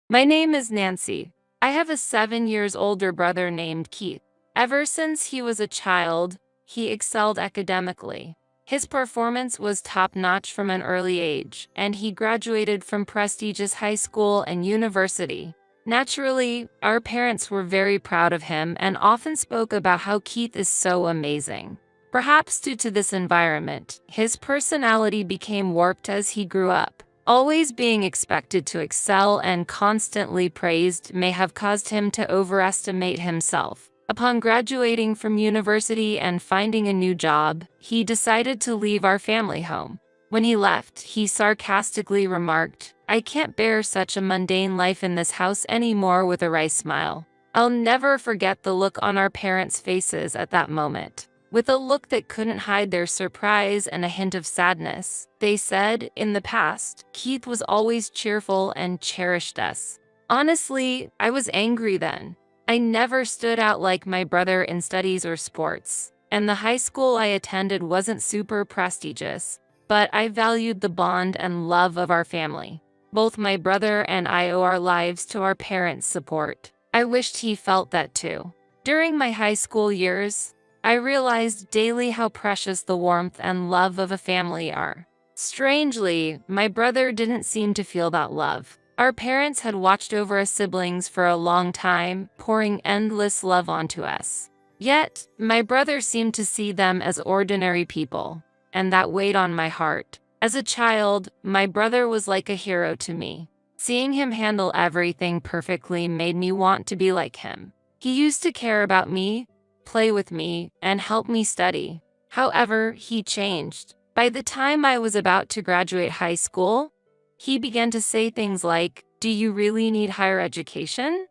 My name is Nancy. I have a 7 years older brother named Keith. Ever since he was a child, he excelled academically. His performance was top-notch from an early age, and he graduated from prestigious high school and university. Naturally, our parents were very proud of him and often spoke about how Keith is so amazing. Perhaps due to this environment, his personality became warped as he grew up. Always being expected to excel and constantly praised may have caused him to overestimate himself. Upon graduating from university and finding a new job, he decided to leave our family home. When he left, he sarcastically remarked, "I can't bear such a mundane life in this house anymore," with a wry smile. I'll never forget the look on our parents' faces at that moment. With a look that couldn't hide their surprise and a hint of sadness, they said, "In the past, Keith was always cheerful and cherished us." Honestly, I was angry then. I never stood out like my brother in studies or sports, and the high school I attended wasn't super prestigious, but I valued the bond and love of our family. Both my brother and I owe our lives to our parents' support. I wished he felt that too. During my high school years, I realized daily how precious the warmth and love of a family are. Strangely, my brother didn't seem to feel that love. Our parents had watched over us siblings for a long time, pouring endless love onto us. Yet, my brother seemed to see them as ordinary people, and that weighed on my heart. As a child, my brother was like a hero to me. Seeing him handle everything perfectly made me want to be like him. He used to care about me, play with me, and help me study. However, he changed. By the time I was about to graduate high school, he began to say things like, "Do you really need higher education?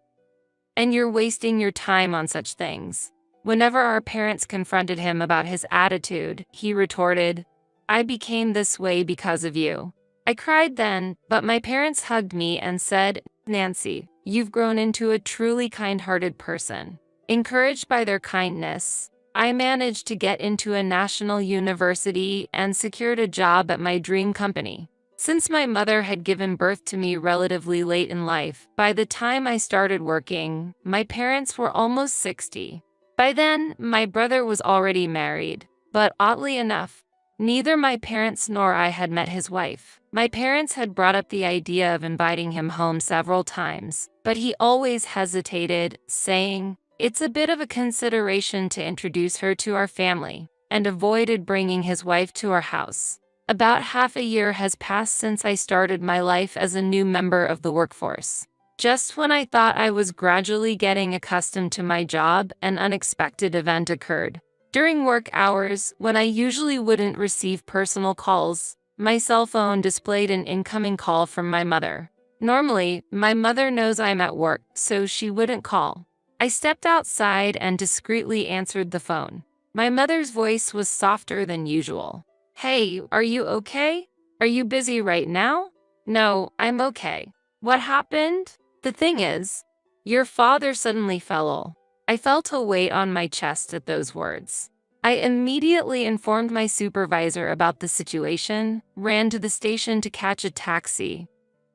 And you're wasting your time on such things." Whenever our parents confronted him about his attitude, he retorted, "I became this way because of you." I cried then, but my parents hugged me and said, "Nancy, you've grown into a truly kind-hearted person." Encouraged by their kindness, I managed to get into a national university and secured a job at my dream company. Since my mother had given birth to me relatively late in life, by the time I started working, my parents were almost 60. By then, my brother was already married, but oddly enough, neither my parents nor I had met his wife. My parents had brought up the idea of inviting him home several times, but he always hesitated, saying, "It's a bit of a consideration to introduce her to our family," and avoided bringing his wife to our house. About half a year has passed since I started my life as a new member of the workforce. Just when I thought I was gradually getting accustomed to my job, an unexpected event occurred. During work hours, when I usually wouldn't receive personal calls, my cell phone displayed an incoming call from my mother. Normally, my mother knows I'm at work, so she wouldn't call. I stepped outside and discreetly answered the phone. My mother's voice was softer than usual. "Hey, are you okay? Are you busy right now?" "No, I'm okay." "What happened?" "The thing is, your father suddenly fell ill." I felt a weight on my chest at those words. I immediately informed my supervisor about the situation, ran to the station to catch a taxi,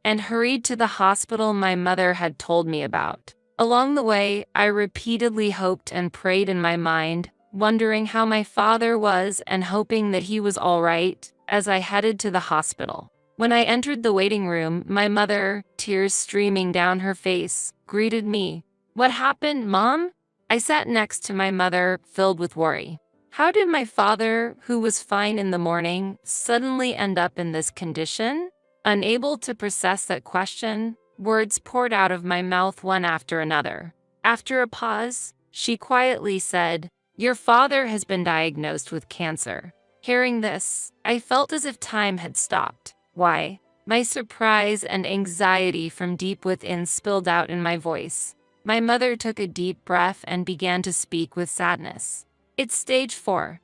and hurried to the hospital my mother had told me about. Along the way, I repeatedly hoped and prayed in my mind, wondering how my father was and hoping that he was all right, as I headed to the hospital. When I entered the waiting room, my mother, tears streaming down her face, greeted me. "What happened, Mom?" I sat next to my mother, filled with worry. How did my father, who was fine in the morning, suddenly end up in this condition? Unable to process that question, words poured out of my mouth one after another. After a pause, she quietly said, "Your father has been diagnosed with cancer." Hearing this, I felt as if time had stopped. Why? My surprise and anxiety from deep within spilled out in my voice. My mother took a deep breath and began to speak with sadness. "It's stage 4.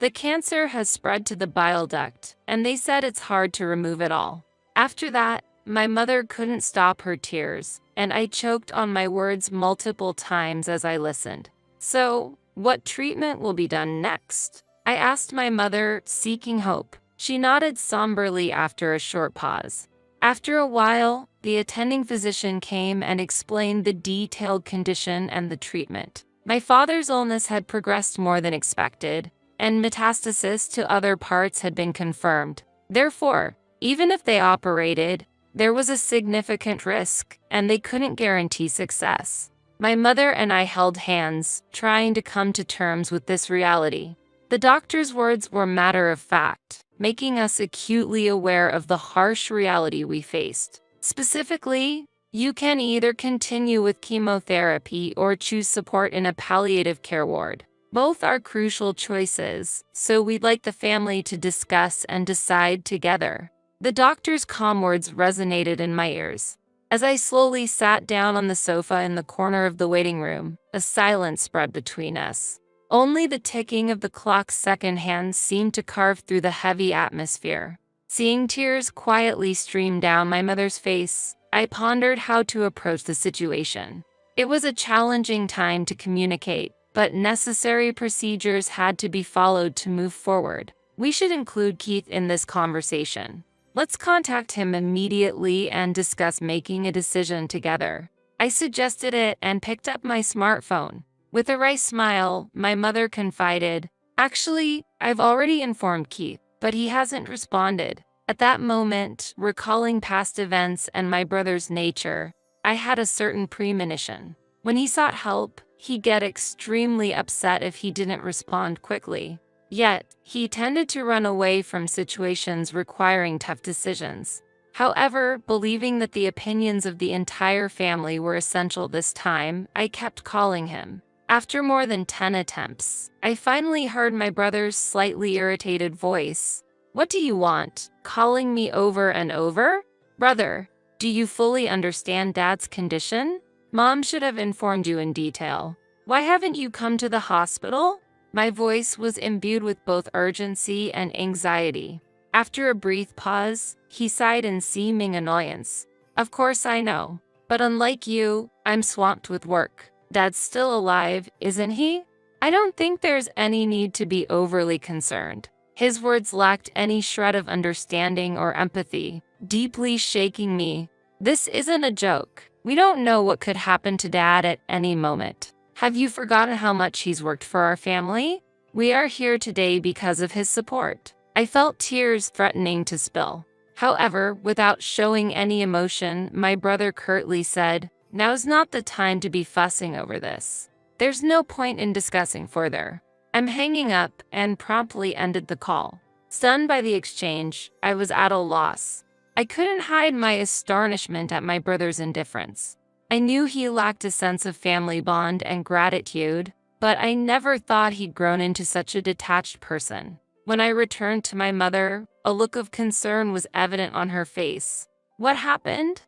The cancer has spread to the bile duct, and they said it's hard to remove it all." After that, my mother couldn't stop her tears, and I choked on my words multiple times as I listened. "So, what treatment will be done next?" I asked my mother, seeking hope. She nodded somberly after a short pause. After a while, the attending physician came and explained the detailed condition and the treatment. My father's illness had progressed more than expected, and metastasis to other parts had been confirmed. Therefore, even if they operated, there was a significant risk, and they couldn't guarantee success. My mother and I held hands, trying to come to terms with this reality. The doctor's words were matter of fact, making us acutely aware of the harsh reality we faced. Specifically, you can either continue with chemotherapy or choose support in a palliative care ward. Both are crucial choices, so we'd like the family to discuss and decide together. The doctor's calm words resonated in my ears. As I slowly sat down on the sofa in the corner of the waiting room, a silence spread between us. Only the ticking of the clock's second hand seemed to carve through the heavy atmosphere. Seeing tears quietly stream down my mother's face, I pondered how to approach the situation. It was a challenging time to communicate, but necessary procedures had to be followed to move forward. We should include Keith in this conversation. Let's contact him immediately and discuss making a decision together. I suggested it and picked up my smartphone. With a wry smile, my mother confided, "Actually, I've already informed Keith, but he hasn't responded." At that moment, recalling past events and my brother's nature, I had a certain premonition. When he sought help, he'd get extremely upset if he didn't respond quickly. Yet, he tended to run away from situations requiring tough decisions. However, believing that the opinions of the entire family were essential this time, I kept calling him. After more than 10 attempts, I finally heard my brother's slightly irritated voice. "What do you want? Calling me over and over? Brother, do you fully understand Dad's condition? Mom should have informed you in detail. Why haven't you come to the hospital?" My voice was imbued with both urgency and anxiety. After a brief pause, he sighed in seeming annoyance. "Of course I know. But unlike you, I'm swamped with work. Dad's still alive, isn't he? I don't think there's any need to be overly concerned." His words lacked any shred of understanding or empathy, deeply shaking me. "This isn't a joke. We don't know what could happen to Dad at any moment. Have you forgotten how much he's worked for our family? We are here today because of his support." I felt tears threatening to spill. However, without showing any emotion, my brother curtly said, "Now's not the time to be fussing over this. There's no point in discussing further." I'm hanging up and promptly ended the call. Stunned by the exchange, I was at a loss. I couldn't hide my astonishment at my brother's indifference. I knew he lacked a sense of family bond and gratitude, but I never thought he'd grown into such a detached person. When I returned to my mother, a look of concern was evident on her face. "What happened?"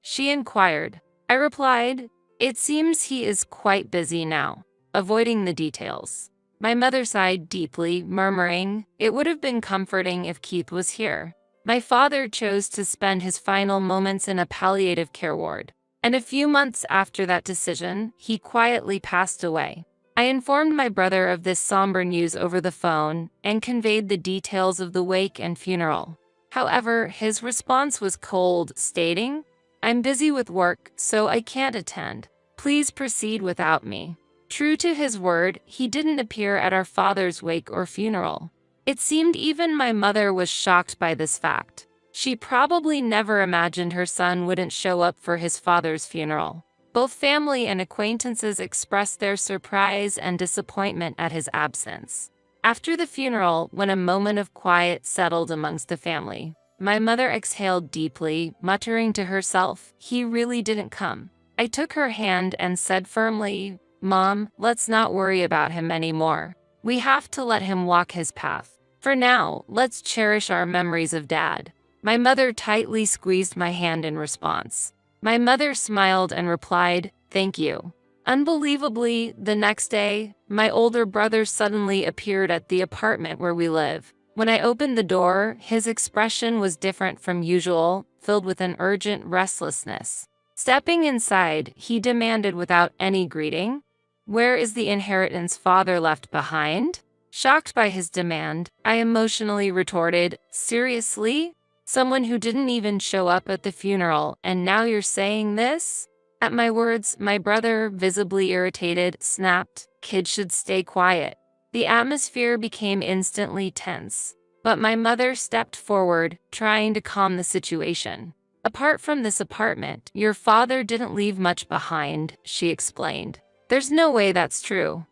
she inquired. I replied, "It seems he is quite busy now," avoiding the details. My mother sighed deeply, murmuring, "It would have been comforting if Keith was here." My father chose to spend his final moments in a palliative care ward, and a few months after that decision, he quietly passed away. I informed my brother of this somber news over the phone and conveyed the details of the wake and funeral. However, his response was cold, stating, "I'm busy with work, so I can't attend. Please proceed without me." True to his word, he didn't appear at our father's wake or funeral. It seemed even my mother was shocked by this fact. She probably never imagined her son wouldn't show up for his father's funeral. Both family and acquaintances expressed their surprise and disappointment at his absence. After the funeral, when a moment of quiet settled amongst the family, my mother exhaled deeply, muttering to herself, "He really didn't come." I took her hand and said firmly, "Mom, let's not worry about him anymore. We have to let him walk his path. For now, let's cherish our memories of Dad." My mother tightly squeezed my hand in response. My mother smiled and replied, "Thank you." Unbelievably, the next day, my older brother suddenly appeared at the apartment where we live. When I opened the door, his expression was different from usual, filled with an urgent restlessness. Stepping inside, he demanded without any greeting, "Where is the inheritance father left behind?" Shocked by his demand, I emotionally retorted, "Seriously? Someone who didn't even show up at the funeral, and now you're saying this? At my words, my brother, visibly irritated, snapped, "Kids should stay quiet." The atmosphere became instantly tense. But my mother stepped forward, trying to calm the situation. "Apart from this apartment, your father didn't leave much behind," she explained. "There's no way that's true."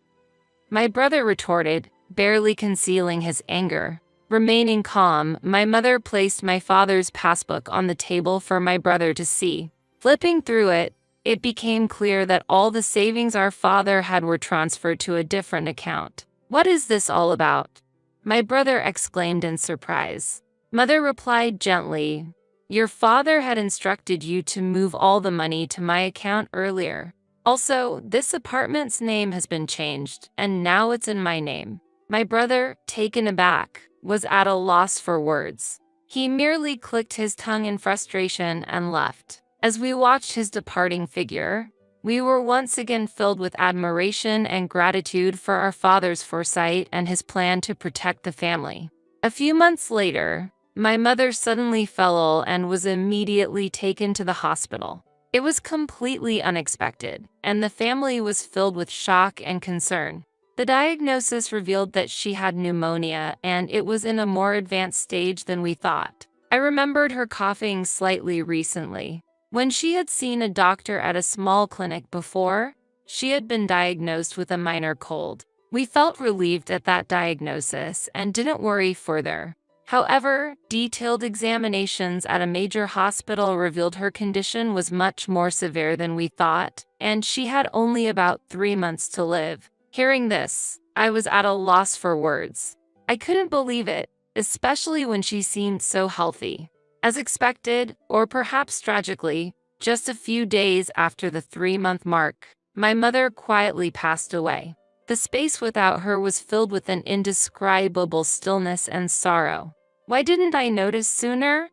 My brother retorted, barely concealing his anger. Remaining calm, my mother placed my father's passbook on the table for my brother to see. Flipping through it, it became clear that all the savings our father had were transferred to a different account. "What is this all about?" my brother exclaimed in surprise. Mother replied gently, "Your father had instructed you to move all the money to my account earlier. Also, this apartment's name has been changed, and now it's in my name." My brother, taken aback, was at a loss for words. He merely clicked his tongue in frustration and left. As we watched his departing figure, we were once again filled with admiration and gratitude for our father's foresight and his plan to protect the family. A few months later, my mother suddenly fell ill and was immediately taken to the hospital. It was completely unexpected, and the family was filled with shock and concern. The diagnosis revealed that she had pneumonia, and it was in a more advanced stage than we thought. I remembered her coughing slightly recently. When she had seen a doctor at a small clinic before, she had been diagnosed with a minor cold. We felt relieved at that diagnosis and didn't worry further. However, detailed examinations at a major hospital revealed her condition was much more severe than we thought, and she had only about 3 months to live. Hearing this, I was at a loss for words. I couldn't believe it, especially when she seemed so healthy. As expected, or perhaps tragically, just a few days after the 3-month mark, my mother quietly passed away. The space without her was filled with an indescribable stillness and sorrow. Why didn't I notice sooner?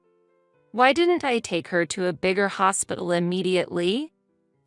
Why didn't I take her to a bigger hospital immediately?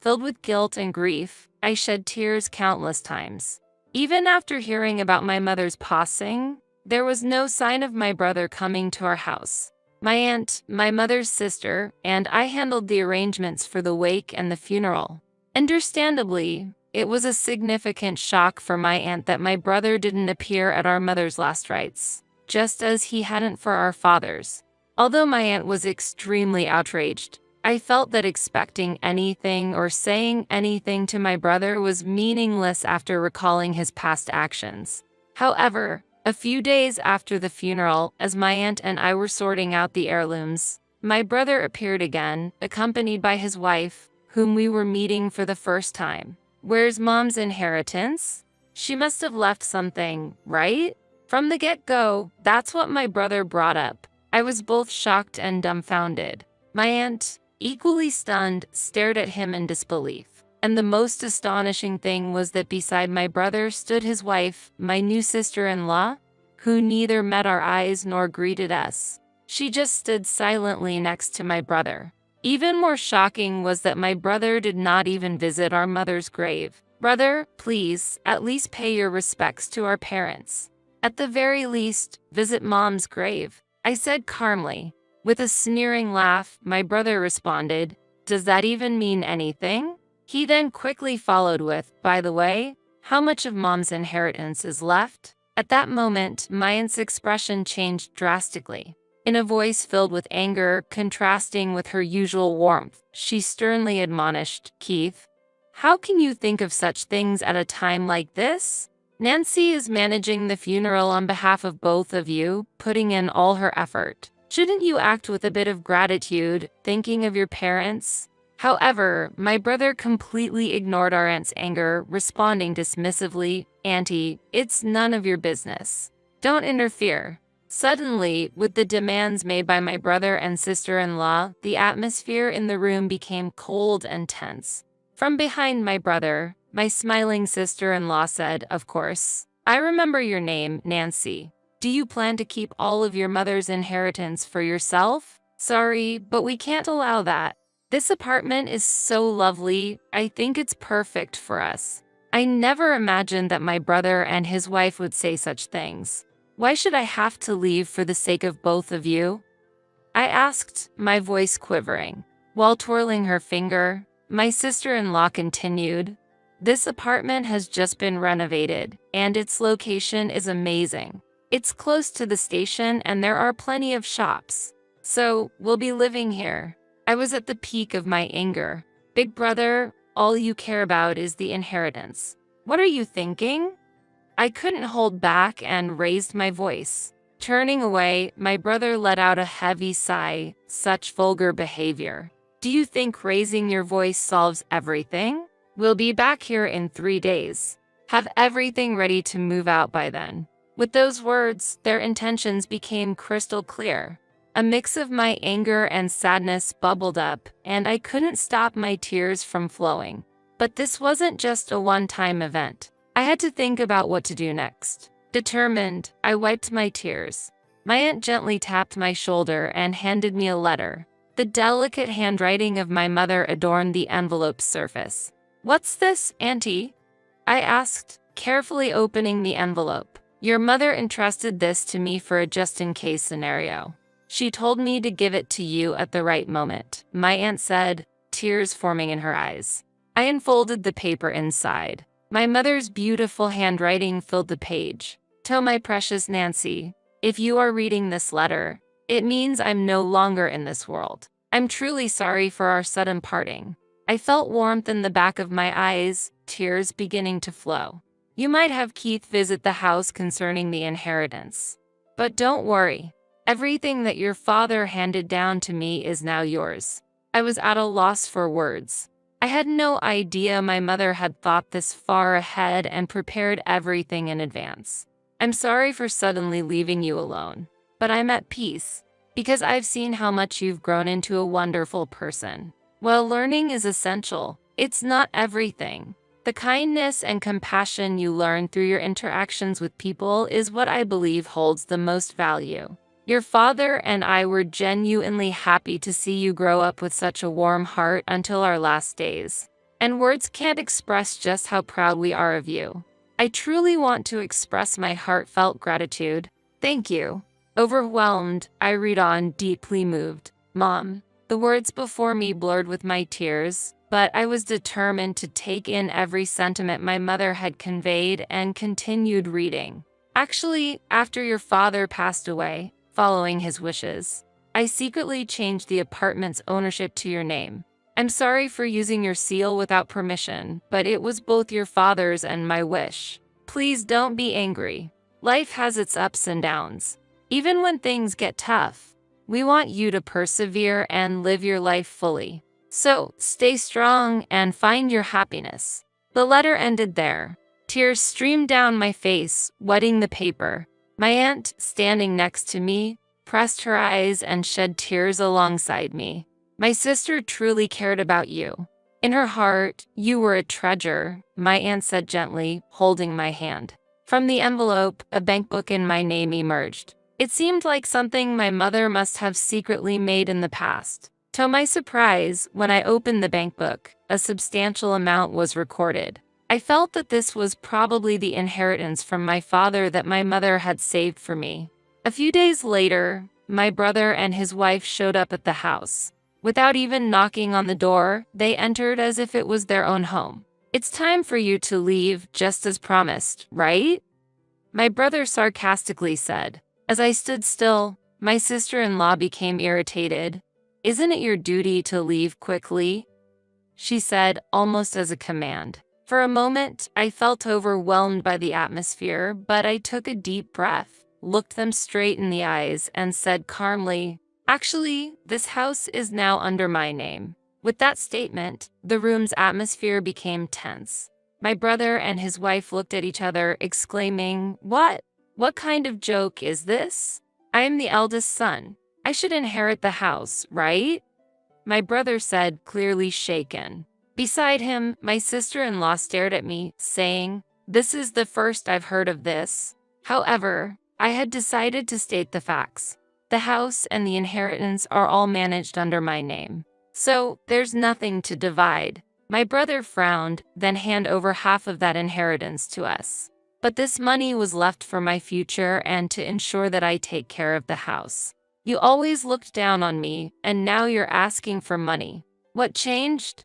Filled with guilt and grief, I shed tears countless times. Even after hearing about my mother's passing, there was no sign of my brother coming to our house. My aunt, my mother's sister, and I handled the arrangements for the wake and the funeral. Understandably, it was a significant shock for my aunt that my brother didn't appear at our mother's last rites, just as he hadn't for our father's. Although my aunt was extremely outraged, I felt that expecting anything or saying anything to my brother was meaningless after recalling his past actions. However, a few days after the funeral, as my aunt and I were sorting out the heirlooms, my brother appeared again, accompanied by his wife, whom we were meeting for the first time. "Where's Mom's inheritance? She must have left something, right?" From the get-go, that's what my brother brought up. I was both shocked and dumbfounded. My aunt, equally stunned, stared at him in disbelief. And the most astonishing thing was that beside my brother stood his wife, my new sister-in-law, who neither met our eyes nor greeted us. She just stood silently next to my brother. Even more shocking was that my brother did not even visit our mother's grave. "Brother, please, at least pay your respects to our parents. At the very least, visit Mom's grave," I said calmly. With a sneering laugh, my brother responded, "Does that even mean anything?" He then quickly followed with, "By the way, how much of Mom's inheritance is left?" At that moment, my aunt's expression changed drastically. In a voice filled with anger, contrasting with her usual warmth, she sternly admonished, "Keith, how can you think of such things at a time like this? Nancy is managing the funeral on behalf of both of you, putting in all her effort. Shouldn't you act with a bit of gratitude, thinking of your parents?" However, my brother completely ignored our aunt's anger, responding dismissively, "Auntie, it's none of your business. Don't interfere." Suddenly, with the demands made by my brother and sister-in-law, the atmosphere in the room became cold and tense. From behind my brother, my smiling sister-in-law said, "Of course. I remember your name, Nancy. Do you plan to keep all of your mother's inheritance for yourself?" "Sorry, but we can't allow that. This apartment is so lovely, I think it's perfect for us." I never imagined that my brother and his wife would say such things. "Why should I have to leave for the sake of both of you?" I asked, my voice quivering. While twirling her finger, my sister-in-law continued, "This apartment has just been renovated, and its location is amazing. It's close to the station and there are plenty of shops. So, we'll be living here." I was at the peak of my anger. "Big brother, all you care about is the inheritance. What are you thinking?" I couldn't hold back and raised my voice. Turning away, my brother let out a heavy sigh. "Such vulgar behavior. Do you think raising your voice solves everything? We'll be back here in 3 days. Have everything ready to move out by then." With those words, their intentions became crystal clear. A mix of my anger and sadness bubbled up, and I couldn't stop my tears from flowing. But this wasn't just a one-time event. I had to think about what to do next. Determined, I wiped my tears. My aunt gently tapped my shoulder and handed me a letter. The delicate handwriting of my mother adorned the envelope's surface. "What's this, Auntie?" I asked, carefully opening the envelope. "Your mother entrusted this to me for a just-in-case scenario. She told me to give it to you at the right moment," my aunt said, tears forming in her eyes. I unfolded the paper inside. My mother's beautiful handwriting filled the page. "To my precious Nancy, if you are reading this letter, it means I'm no longer in this world. I'm truly sorry for our sudden parting." I felt warmth in the back of my eyes, tears beginning to flow. "You might have Keith visit the house concerning the inheritance. But don't worry. Everything that your father handed down to me is now yours." I was at a loss for words. I had no idea my mother had thought this far ahead and prepared everything in advance. "I'm sorry for suddenly leaving you alone, but I'm at peace, because I've seen how much you've grown into a wonderful person. While learning is essential, it's not everything. The kindness and compassion you learn through your interactions with people is what I believe holds the most value. Your father and I were genuinely happy to see you grow up with such a warm heart until our last days. And words can't express just how proud we are of you. I truly want to express my heartfelt gratitude. Thank you." Overwhelmed, I read on, deeply moved. "Mom." The words before me blurred with my tears, but I was determined to take in every sentiment my mother had conveyed and continued reading. "Actually, after your father passed away, following his wishes, I secretly changed the apartment's ownership to your name. I'm sorry for using your seal without permission, but it was both your father's and my wish. Please don't be angry. Life has its ups and downs. Even when things get tough, we want you to persevere and live your life fully. So, stay strong and find your happiness." The letter ended there. Tears streamed down my face, wetting the paper. My aunt, standing next to me, pressed her eyes and shed tears alongside me. "My sister truly cared about you. In her heart, you were a treasure," my aunt said gently, holding my hand. From the envelope, a bankbook in my name emerged. It seemed like something my mother must have secretly made in the past. To my surprise, when I opened the bankbook, a substantial amount was recorded. I felt that this was probably the inheritance from my father that my mother had saved for me. A few days later, my brother and his wife showed up at the house. Without even knocking on the door, they entered as if it was their own home. "It's time for you to leave, just as promised, right?" my brother sarcastically said. As I stood still, my sister-in-law became irritated. "Isn't it your duty to leave quickly?" she said, almost as a command. For a moment, I felt overwhelmed by the atmosphere, but I took a deep breath, looked them straight in the eyes, and said calmly, "Actually, this house is now under my name." With that statement, the room's atmosphere became tense. My brother and his wife looked at each other, exclaiming, "What? What kind of joke is this? I am the eldest son. I should inherit the house, right?" my brother said, clearly shaken. Beside him, my sister-in-law stared at me, saying, "This is the first I've heard of this." However, I had decided to state the facts. The house and the inheritance are all managed under my name. So, there's nothing to divide. My brother frowned, then handed over half of that inheritance to us. But this money was left for my future and to ensure that I take care of the house. You always looked down on me, and now you're asking for money. What changed?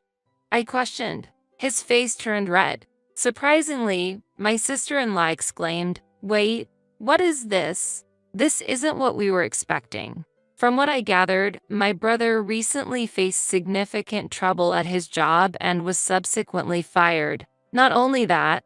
I questioned. His face turned red. Surprisingly, my sister-in-law exclaimed, "Wait, what is this? This isn't what we were expecting." From what I gathered, my brother recently faced significant trouble at his job and was subsequently fired. Not only that,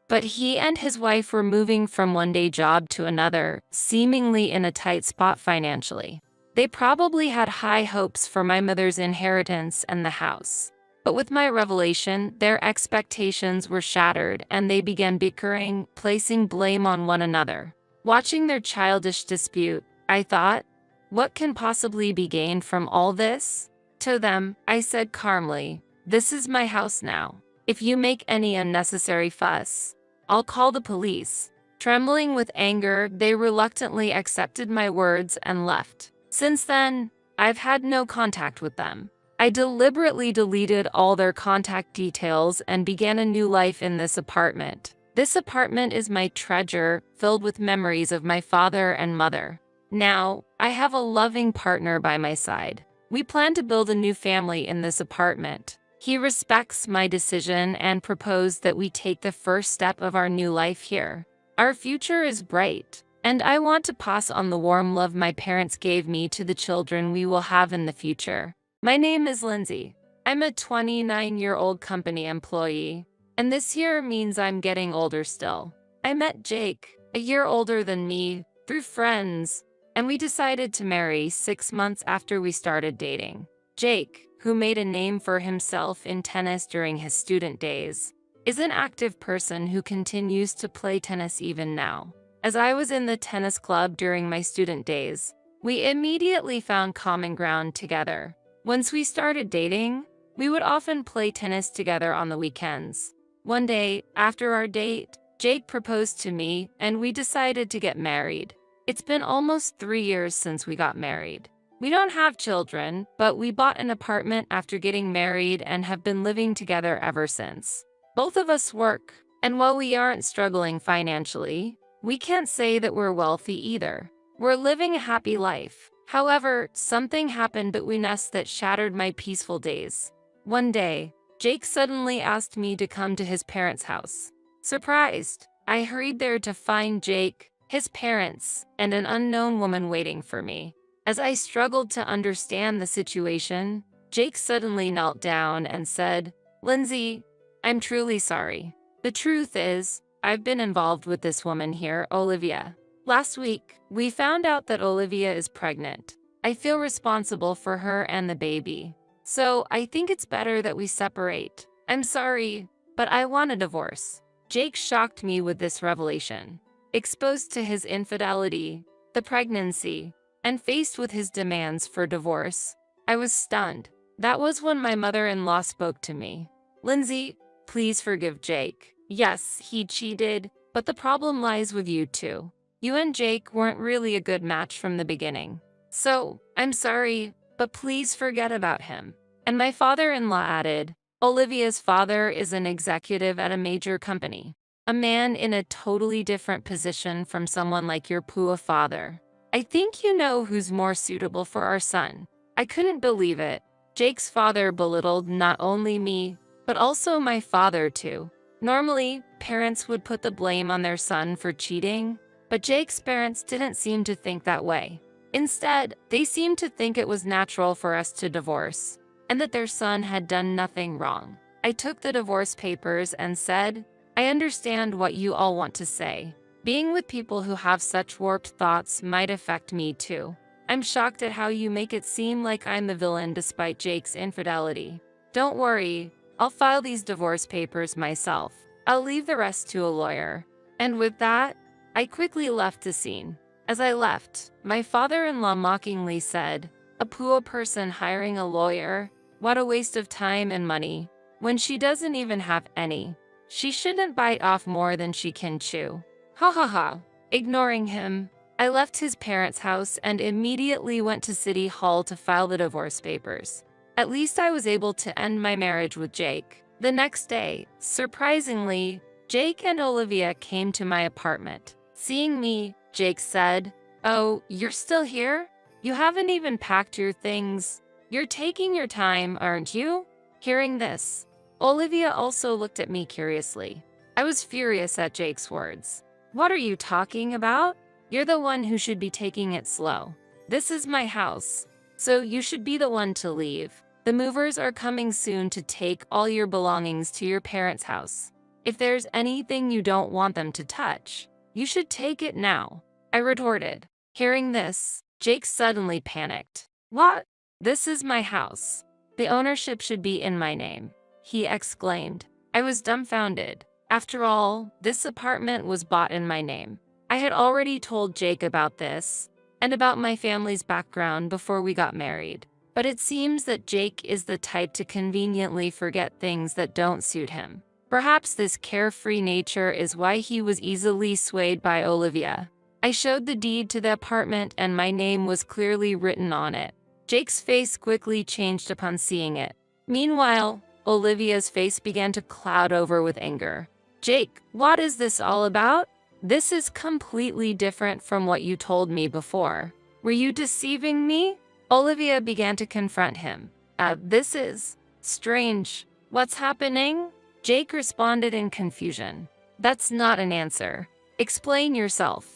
but he and his wife were moving from one day job to another, seemingly in a tight spot financially. They probably had high hopes for my mother's inheritance and the house. But with my revelation, their expectations were shattered and they began bickering, placing blame on one another. Watching their childish dispute, I thought, what can possibly be gained from all this? To them, I said calmly, "This is my house now. If you make any unnecessary fuss, I'll call the police." Trembling with anger, they reluctantly accepted my words and left. Since then, I've had no contact with them. I deliberately deleted all their contact details and began a new life in this apartment. This apartment is my treasure, filled with memories of my father and mother. Now, I have a loving partner by my side. We plan to build a new family in this apartment. He respects my decision and proposed that we take the first step of our new life here. Our future is bright, and I want to pass on the warm love my parents gave me to the children we will have in the future. My name is Lindsay. I'm a 29-year-old company employee, and this year means I'm getting older still. I met Jake, a year older than me, through friends, and we decided to marry 6 months after we started dating. Jake, who made a name for himself in tennis during his student days, is an active person who continues to play tennis even now. As I was in the tennis club during my student days, we immediately found common ground together. Once we started dating, we would often play tennis together on the weekends. One day, after our date, Jake proposed to me and we decided to get married. It's been almost 3 years since we got married. We don't have children, but we bought an apartment after getting married and have been living together ever since. Both of us work, and while we aren't struggling financially, we can't say that we're wealthy either. We're living a happy life. However, something happened between us that shattered my peaceful days. One day, Jake suddenly asked me to come to his parents' house. Surprised, I hurried there to find Jake, his parents, and an unknown woman waiting for me. As I struggled to understand the situation, Jake suddenly knelt down and said, "Lindsay, I'm truly sorry. The truth is, I've been involved with this woman here, Olivia. Last week, we found out that Olivia is pregnant. I feel responsible for her and the baby. So I think it's better that we separate. I'm sorry, but I want a divorce." Jake shocked me with this revelation. Exposed to his infidelity, the pregnancy, and faced with his demands for divorce, I was stunned. That was when my mother-in-law spoke to me. "Lindsay, please forgive Jake. Yes, he cheated, but the problem lies with you too. You and Jake weren't really a good match from the beginning. So, I'm sorry, but please forget about him." And my father-in-law added, "Olivia's father is an executive at a major company. A man in a totally different position from someone like your poor father. I think you know who's more suitable for our son." I couldn't believe it. Jake's father belittled not only me, but also my father too. Normally, parents would put the blame on their son for cheating, but Jake's parents didn't seem to think that way. Instead, they seemed to think it was natural for us to divorce, and that their son had done nothing wrong. I took the divorce papers and said, "I understand what you all want to say. Being with people who have such warped thoughts might affect me too. I'm shocked at how you make it seem like I'm the villain despite Jake's infidelity. Don't worry, I'll file these divorce papers myself. I'll leave the rest to a lawyer." And with that, I quickly left the scene. As I left, my father-in-law mockingly said, "A poor person hiring a lawyer? What a waste of time and money, when she doesn't even have any. She shouldn't bite off more than she can chew." Ha ha ha. Ignoring him, I left his parents' house and immediately went to City Hall to file the divorce papers. At least I was able to end my marriage with Jake. The next day, surprisingly, Jake and Olivia came to my apartment. Seeing me, Jake said, "Oh, you're still here? You haven't even packed your things. You're taking your time, aren't you? Hearing this, Olivia also looked at me curiously. I was furious at Jake's words. What are you talking about? You're the one who should be taking it slow. This is my house, so you should be the one to leave. The movers are coming soon to take all your belongings to your parents' house. If there's anything you don't want them to touch, you should take it now, I retorted. Hearing this, Jake suddenly panicked. What? This is my house. The ownership should be in my name, he exclaimed. I was dumbfounded. After all, this apartment was bought in my name. I had already told Jake about this and about my family's background before we got married. But it seems that Jake is the type to conveniently forget things that don't suit him. Perhaps this carefree nature is why he was easily swayed by Olivia. I showed the deed to the apartment and my name was clearly written on it. Jake's face quickly changed upon seeing it. Meanwhile, Olivia's face began to cloud over with anger. Jake, what is this all about? This is completely different from what you told me before. Were you deceiving me? Olivia began to confront him. This is strange. What's happening? Jake responded in confusion. That's not an answer. Explain yourself.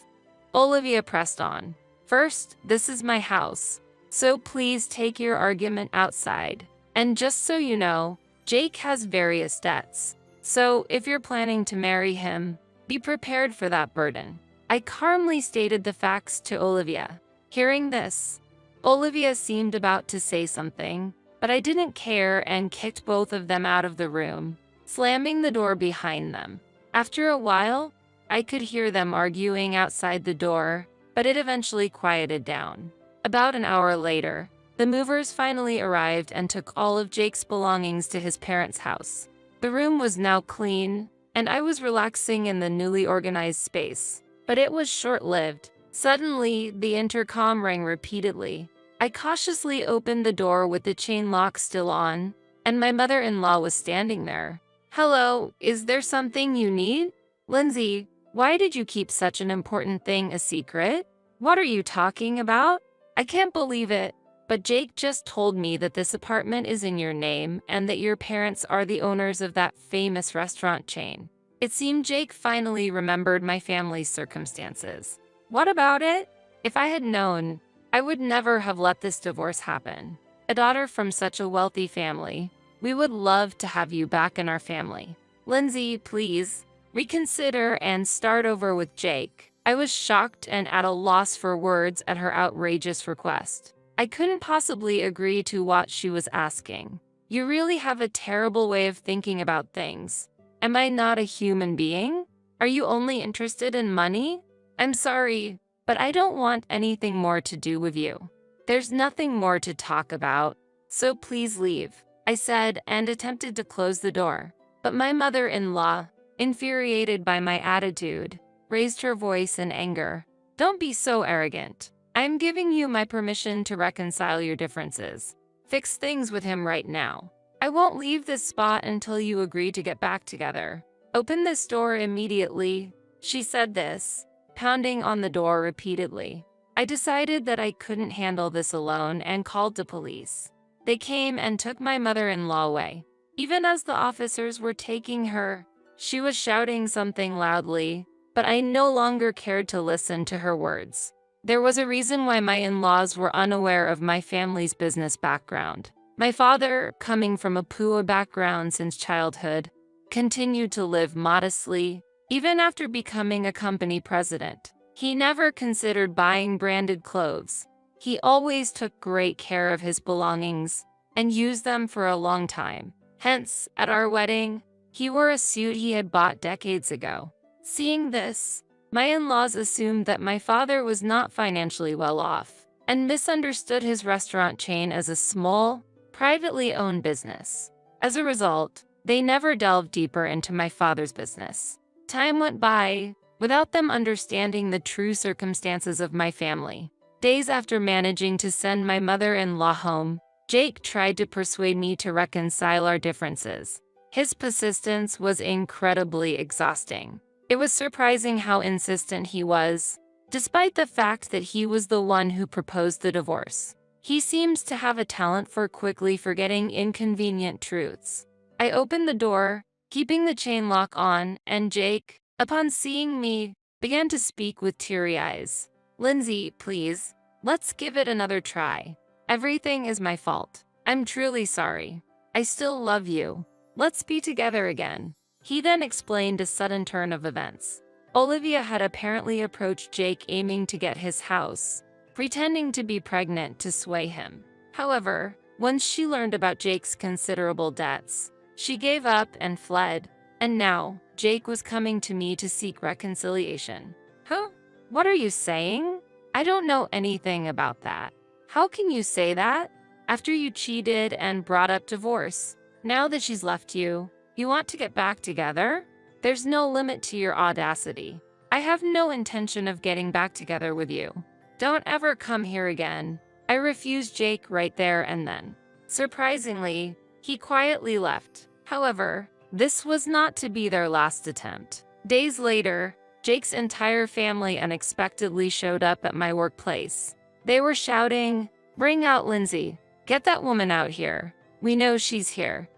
Olivia pressed on. First, this is my house, so please take your argument outside. And just so you know, Jake has various debts. So if you're planning to marry him, be prepared for that burden. I calmly stated the facts to Olivia. Hearing this, Olivia seemed about to say something, but I didn't care and kicked both of them out of the room, slamming the door behind them. After a while, I could hear them arguing outside the door, but it eventually quieted down. About an hour later, the movers finally arrived and took all of Jake's belongings to his parents' house. The room was now clean, and I was relaxing in the newly organized space. But it was short-lived. Suddenly, the intercom rang repeatedly. I cautiously opened the door with the chain lock still on, and my mother-in-law was standing there. Hello, is there something you need? Lindsay, why did you keep such an important thing a secret? What are you talking about? I can't believe it, but Jake just told me that this apartment is in your name and that your parents are the owners of that famous restaurant chain. It seemed Jake finally remembered my family's circumstances. What about it? If I had known, I would never have let this divorce happen. A daughter from such a wealthy family. We would love to have you back in our family. Lindsay, please, reconsider and start over with Jake. I was shocked and at a loss for words at her outrageous request. I couldn't possibly agree to what she was asking. You really have a terrible way of thinking about things. Am I not a human being? Are you only interested in money? I'm sorry, but I don't want anything more to do with you. There's nothing more to talk about, so please leave, I said and attempted to close the door. But my mother-in-law, infuriated by my attitude, raised her voice in anger. Don't be so arrogant. I'm giving you my permission to reconcile your differences. Fix things with him right now. I won't leave this spot until you agree to get back together. Open this door immediately. She said this, pounding on the door repeatedly. I decided that I couldn't handle this alone and called the police. They came and took my mother-in-law away. Even as the officers were taking her, she was shouting something loudly, but I no longer cared to listen to her words. There was a reason why my in-laws were unaware of my family's business background. My father, coming from a poor background since childhood, continued to live modestly, even after becoming a company president. He never considered buying branded clothes. He always took great care of his belongings and used them for a long time. Hence, at our wedding, he wore a suit he had bought decades ago. Seeing this, my in-laws assumed that my father was not financially well off and misunderstood his restaurant chain as a small, privately owned business. As a result, they never delved deeper into my father's business. Time went by without them understanding the true circumstances of my family. Days after managing to send my mother-in-law home, Jake tried to persuade me to reconcile our differences. His persistence was incredibly exhausting. It was surprising how insistent he was, despite the fact that he was the one who proposed the divorce. He seems to have a talent for quickly forgetting inconvenient truths. I opened the door, keeping the chain lock on, and Jake, upon seeing me, began to speak with teary eyes. "Lindsay, please, let's give it another try. Everything is my fault. I'm truly sorry. I still love you. Let's be together again." He then explained a sudden turn of events. Olivia had apparently approached Jake aiming to get his house, pretending to be pregnant to sway him. However, once she learned about Jake's considerable debts, she gave up and fled, and now Jake was coming to me to seek reconciliation. Huh? What are you saying? I don't know anything about that. How can you say that? After you cheated and brought up divorce, now that she's left you, you want to get back together? There's no limit to your audacity. I have no intention of getting back together with you. Don't ever come here again. I refused Jake right there and then. Surprisingly, he quietly left. However, this was not to be their last attempt. Days later, Jake's entire family unexpectedly showed up at my workplace. They were shouting, "Bring out Lindsay. Get that woman out here. We know she's here,"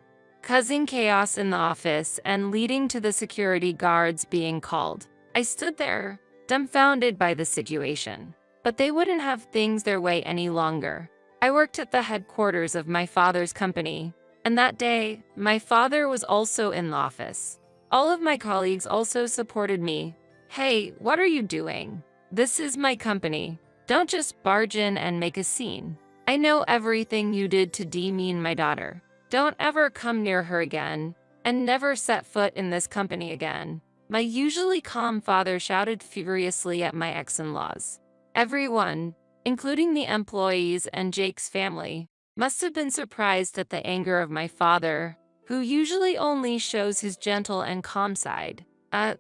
causing chaos in the office and leading to the security guards being called. I stood there, dumbfounded by the situation. But they wouldn't have things their way any longer. I worked at the headquarters of my father's company, and that day, my father was also in the office. All of my colleagues also supported me. "Hey, what are you doing? This is my company. Don't just barge in and make a scene. I know everything you did to demean my daughter. Don't ever come near her again, and never set foot in this company again." My usually calm father shouted furiously at my ex-in-laws. Everyone, including the employees and Jake's family, must have been surprised at the anger of my father, who usually only shows his gentle and calm side.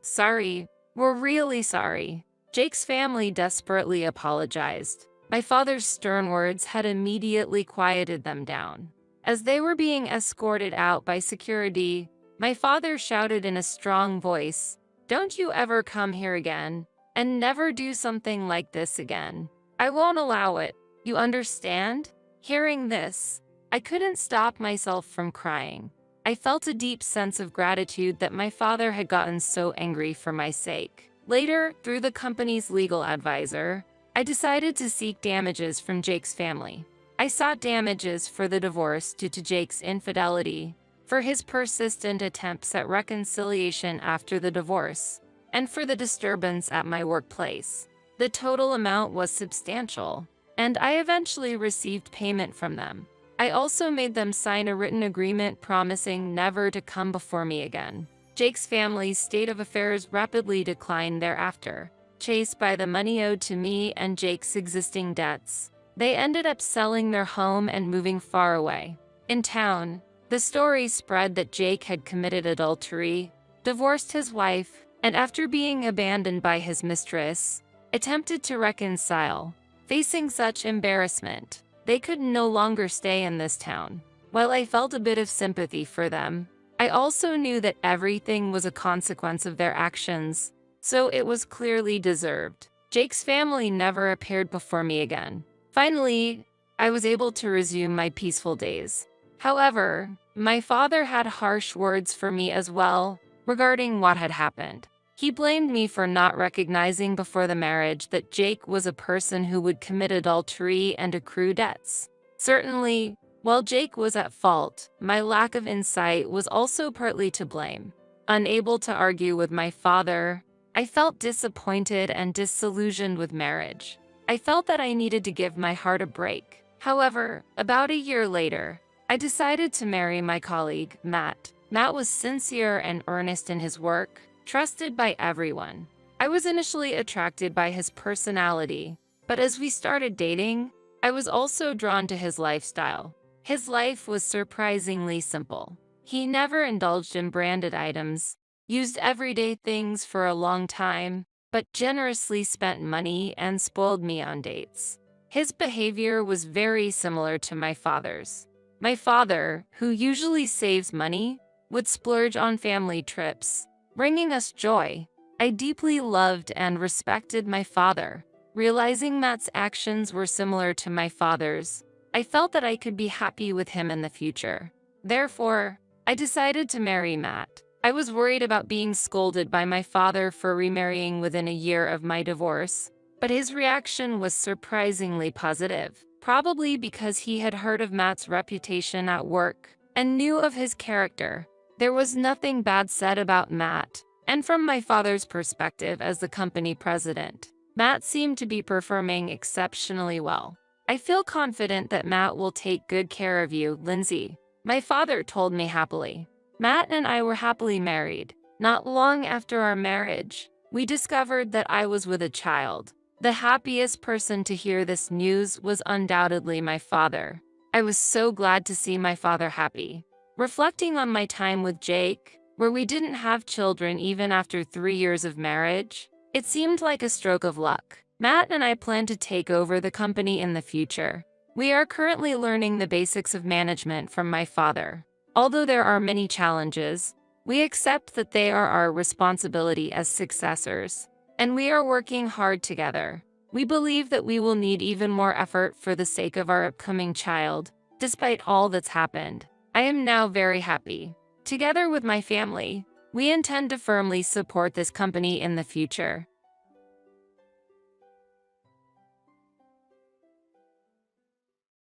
Sorry. We're really sorry." Jake's family desperately apologized. My father's stern words had immediately quieted them down. As they were being escorted out by security, my father shouted in a strong voice, "Don't you ever come here again. And never do something like this again. I won't allow it. You understand?" Hearing this, I couldn't stop myself from crying. I felt a deep sense of gratitude that my father had gotten so angry for my sake. Later, through the company's legal advisor, I decided to seek damages from Jake's family. I sought damages for the divorce due to Jake's infidelity, for his persistent attempts at reconciliation after the divorce, and for the disturbance at my workplace. The total amount was substantial, and I eventually received payment from them. I also made them sign a written agreement promising never to come before me again. Jake's family's state of affairs rapidly declined thereafter. Chased by the money owed to me and Jake's existing debts, they ended up selling their home and moving far away. In town, the story spread that Jake had committed adultery, divorced his wife, and after being abandoned by his mistress, attempted to reconcile. Facing such embarrassment, they could no longer stay in this town. While I felt a bit of sympathy for them, I also knew that everything was a consequence of their actions, so it was clearly deserved. Jake's family never appeared before me again. Finally, I was able to resume my peaceful days. However, my father had harsh words for me as well, regarding what had happened. He blamed me for not recognizing before the marriage that Jake was a person who would commit adultery and accrue debts. Certainly, while Jake was at fault, my lack of insight was also partly to blame. Unable to argue with my father, I felt disappointed and disillusioned with marriage. I felt that I needed to give my heart a break. However, about a year later, I decided to marry my colleague, Matt. Matt was sincere and earnest in his work, trusted by everyone. I was initially attracted by his personality, but as we started dating, I was also drawn to his lifestyle. His life was surprisingly simple. He never indulged in branded items, used everyday things for a long time, but generously spent money and spoiled me on dates. His behavior was very similar to my father's. My father, who usually saves money, would splurge on family trips, bringing us joy, I deeply loved and respected my father. Realizing Matt's actions were similar to my father's, I felt that I could be happy with him in the future. Therefore, I decided to marry Matt. I was worried about being scolded by my father for remarrying within a year of my divorce, but his reaction was surprisingly positive, probably because he had heard of Matt's reputation at work and knew of his character. There was nothing bad said about Matt, and from my father's perspective as the company president, Matt seemed to be performing exceptionally well. I feel confident that Matt will take good care of you, Lindsay, my father told me happily. Matt and I were happily married. Not long after our marriage, we discovered that I was with a child. The happiest person to hear this news was undoubtedly my father. I was so glad to see my father happy. Reflecting on my time with Jake, where we didn't have children even after 3 years of marriage, it seemed like a stroke of luck. Matt and I plan to take over the company in the future. We are currently learning the basics of management from my father. Although there are many challenges, we accept that they are our responsibility as successors, and we are working hard together. We believe that we will need even more effort for the sake of our upcoming child, despite all that's happened. I am now very happy. Together with my family, we intend to firmly support this company in the future.